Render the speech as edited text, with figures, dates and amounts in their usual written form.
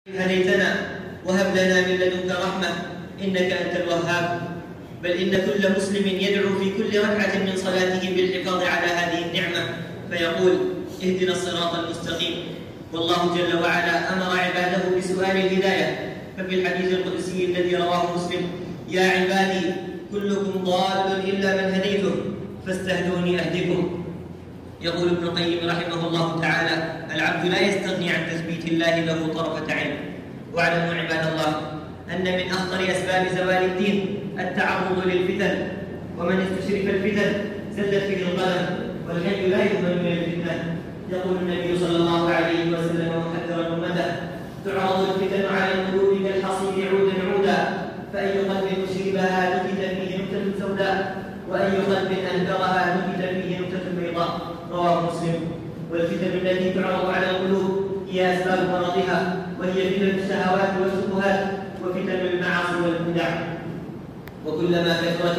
هديتنا وهب لنا من لدنك رحمة إنك أنت الوهاب. بل إن كل مسلم يدعو في كل ركعة من صلاته بالحفاظ على هذه النعمة فيقول اهدنا الصراط المستقيم. والله جل وعلا أمر عباده بسؤال الهداية، ففي الحديث القدسي الذي رواه مسلم: يا عبادي كلكم ضال إلا من هديته فاستهدوني أهدكم. يقول ابن القيم رحمه الله تعالى: العبد لا يستغني عن تثبيت الله له طرفة عين. واعلموا عباد الله أن من أخطر أسباب زوال الدين التعرض للفتن، ومن استشرف الفتن زلت فيه القدم، والحي لا يؤمن من الفتنة. يقول النبي صلى الله عليه وسلم محذرا أمته: تعرض الفتن على القلوب كالحصير عودا عودا، فأي قلب أشربها نكت فيه نكتة سوداء، وأي قلب أنكرها نكت فيه نكتة بيضاء. رواه مسلم. والفتن التي تعرض على القلوب هي أسباب مرضها، وهي فتن الشهوات والشبهات وفتن المعاصي والبدع. وكلما كثرت